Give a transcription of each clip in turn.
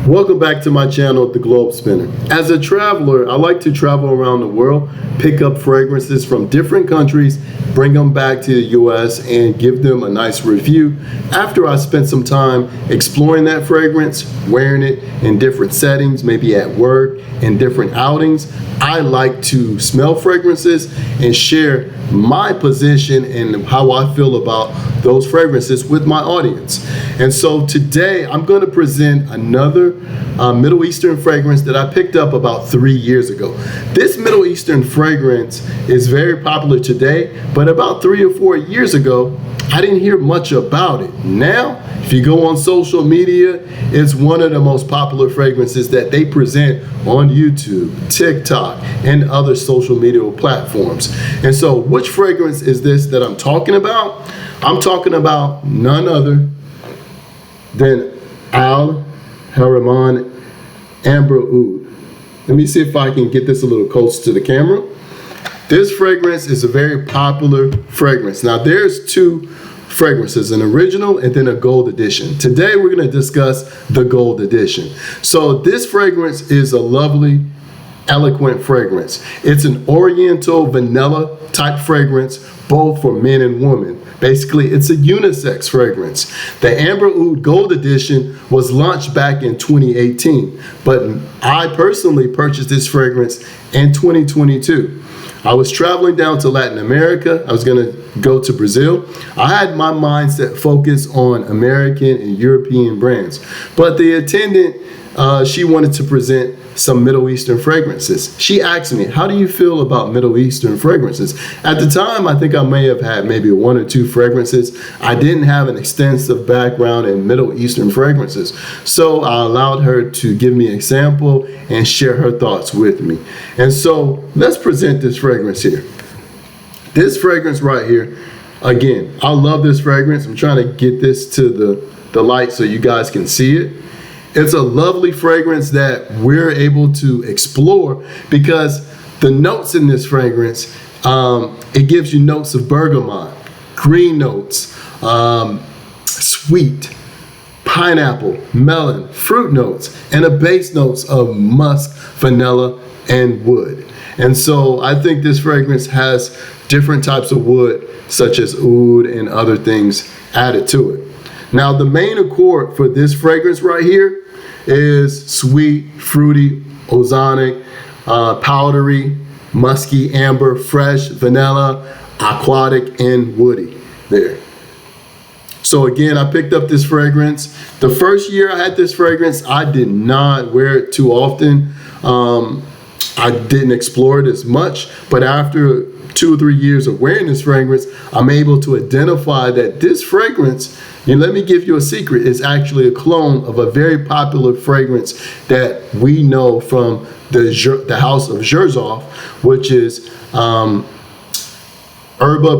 Welcome back to my channel, The Globe Spinner. As a traveler, I like to travel around the world, pick up fragrances from different countries, bring them back to the US and give them a nice review after I spent some time exploring that fragrance, wearing it in different settings, maybe at work, in different outings. I like to smell fragrances and share my position and how I feel about those fragrances with my audience. And so today I'm going to present another Middle Eastern fragrance that I picked up about 3 years ago. This Middle Eastern fragrance is very popular today, but about 3 or 4 years ago, I didn't hear much about it. Now, if you go on social media, it's one of the most popular fragrances that they present on YouTube, TikTok, and other social media platforms. And so, which fragrance is this that I'm talking about? I'm talking about none other than Haramain Amber Oud. Let me see if I can get this a little close to the camera. This fragrance is a very popular fragrance. Now there's two fragrances, an original and then a gold edition. Today we're going to discuss the gold edition. So this fragrance is a lovely, eloquent fragrance. It's an oriental vanilla type fragrance, both for men and women. Basically, it's a unisex fragrance. The Amber Oud Gold Edition was launched back in 2018, but I personally purchased this fragrance in 2022. I was traveling down to Latin America. I was gonna go to Brazil. I had my mindset focused on American and European brands, but the attendant, she wanted to present some Middle Eastern fragrances. She asked me, how do you feel about Middle Eastern fragrances? At the time, I think I may have had maybe 1 or 2 fragrances. I didn't have an extensive background in Middle Eastern fragrances. So I allowed her to give me a sample and share her thoughts with me. And so let's present this fragrance here. This fragrance right here, again, I love this fragrance. I'm trying to get this to the light so you guys can see it. It's a lovely fragrance that we're able to explore because the notes in this fragrance, it gives you notes of bergamot, green notes, sweet, pineapple, melon, fruit notes, and a base notes of musk, vanilla, and wood. And so I think this fragrance has different types of wood, such as oud and other things added to it. Now the main accord for this fragrance right here is sweet, fruity, ozonic, powdery, musky, amber, fresh, vanilla, aquatic, and woody there. So again, I picked up this fragrance. The first year I had this fragrance, I did not wear it too often. I didn't explore it as much, but after 2 or 3 years of wearing this fragrance, I'm able to identify that this fragrance, and let me give you a secret, is actually a clone of a very popular fragrance that we know from the house of Xerjoff, which is Herba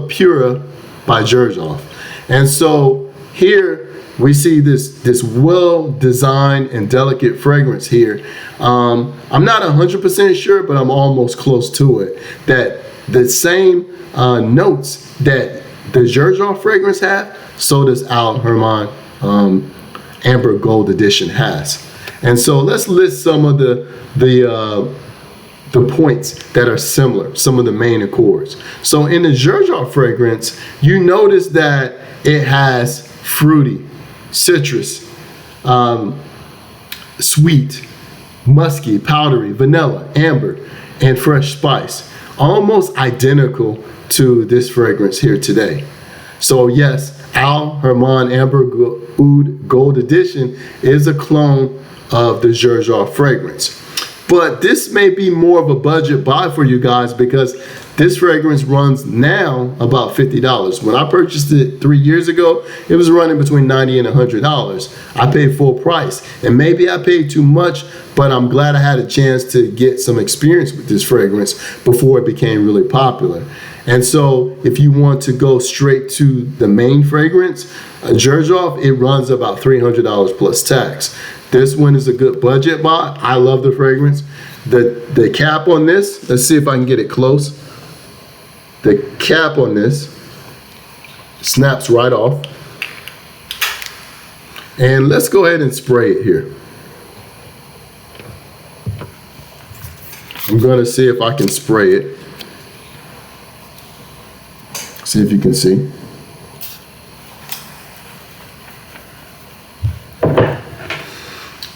Pura by Xerjoff. And so here we see this well-designed and delicate fragrance here. I'm not 100% sure, but I'm almost close to it, that the same notes that the Xerjoff fragrance have, so does Haramain Amber Gold Edition has. And so let's list some of the points that are similar, some of the main accords. So in the Xerjoff fragrance, you notice that it has fruity, citrus, sweet, musky, powdery, vanilla, amber, and fresh spice. Almost identical to this fragrance here today. So yes, Haramain Amber Oud Gold Edition is a clone of the Xerjoff fragrance. But this may be more of a budget buy for you guys because this fragrance runs now about $50. When I purchased it 3 years ago, it was running between $90 and $100. I paid full price, and maybe I paid too much, but I'm glad I had a chance to get some experience with this fragrance before it became really popular. And so if you want to go straight to the main fragrance, Xerjoff, it runs about $300 plus tax. This one is a good budget buy. I love the fragrance. The cap on this, let's see if I can get it close. The cap on this snaps right off. And let's go ahead and spray it here. I'm gonna see if I can spray it. See if you can see.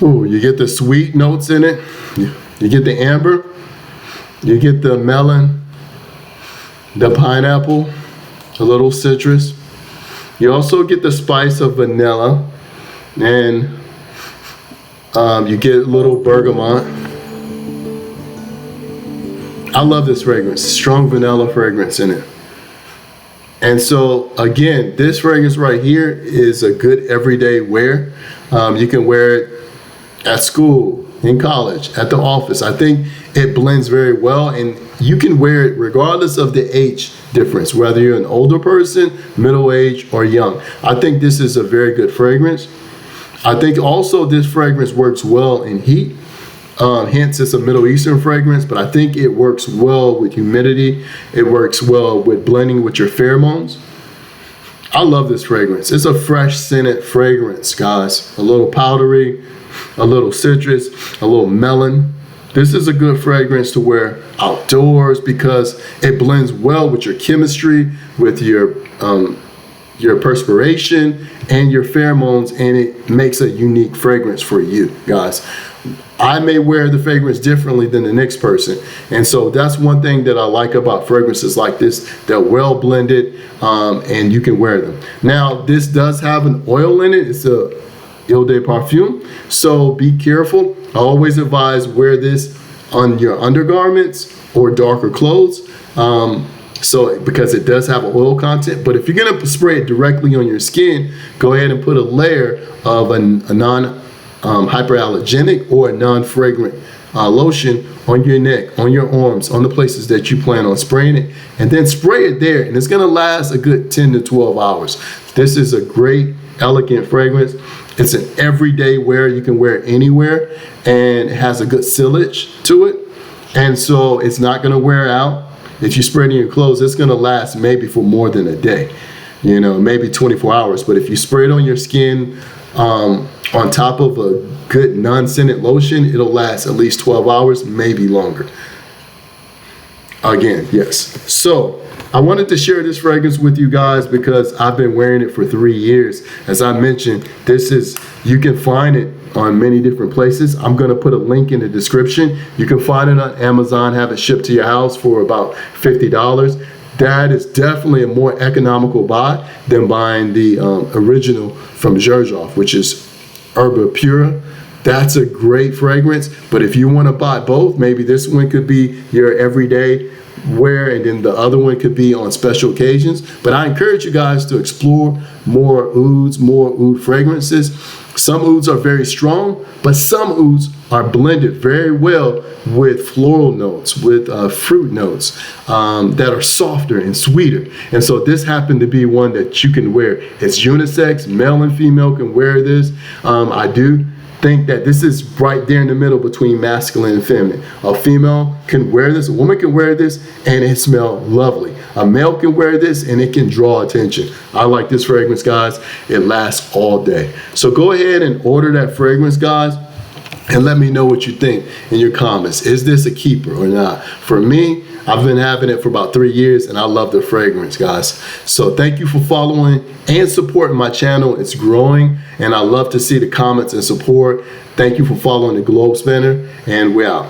Ooh, you get the sweet notes in it. You get the amber. You get the melon, the pineapple, a little citrus. You also get the spice of vanilla, and you get a little bergamot. I love this fragrance, strong vanilla fragrance in it. And so again, this fragrance right here is a good everyday wear. You can wear it at school, in college, at the office. I think it blends very well, and you can wear it regardless of the age difference, whether you're an older person, middle age, or young. I think this is a very good fragrance. I think also this fragrance works well in heat. Hence, it's a Middle Eastern fragrance, but I think it works well with humidity. It works well with blending with your pheromones. I love this fragrance. It's a fresh scented fragrance, guys. A little powdery, a little citrus, a little melon. This is a good fragrance to wear outdoors because it blends well with your chemistry, with your perspiration and your pheromones, and it makes a unique fragrance for you, guys. I may wear the fragrance differently than the next person, and so that's one thing that I like about fragrances like this. They're well blended, and you can wear them. Now, this does have an oil in it. It's a Eau de Parfum, so be careful. I always advise wear this on your undergarments or darker clothes, because it does have oil content. But if you're gonna spray it directly on your skin, go ahead and put a layer of a non hyperallergenic or a non-fragrant lotion on your neck, on your arms, on the places that you plan on spraying it, and then spray it there, and it's gonna last a good 10 to 12 hours. This is a great, elegant fragrance. It's an everyday wear. You can wear it anywhere, and it has a good sillage to it, and so it's not gonna wear out. If you spray it in your clothes, it's gonna last maybe for more than a day, maybe 24 hours. But if you spray it on your skin on top of a good non-scented lotion, it'll last at least 12 hours, maybe longer. Again, yes. So I wanted to share this fragrance with you guys because I've been wearing it for 3 years. As I mentioned, you can find it on many different places. I'm gonna put a link in the description. You can find it on Amazon, have it shipped to your house for about $50. That is definitely a more economical buy than buying the original from Xerjoff, which is Herba Pura. That's a great fragrance, but if you want to buy both, maybe this one could be your everyday wear, and then the other one could be on special occasions. But I encourage you guys to explore more oud fragrances. Some ouds are very strong, but some ouds are blended very well with floral notes, with fruit notes that are softer and sweeter. And so this happened to be one that you can wear. It's unisex, male and female can wear this. I do think that this is right there in the middle between masculine and feminine. A female can wear this, a woman can wear this, and it smells lovely. A male can wear this and it can draw attention. I like this fragrance, guys. It lasts all day. So go ahead and order that fragrance, guys, and let me know what you think in your comments. Is this a keeper or not? For me, I've been having it for about 3 years, and I love the fragrance, guys. So thank you for following and supporting my channel. It's growing, and I love to see the comments and support. Thank you for following the Globe Spinner, and we're out.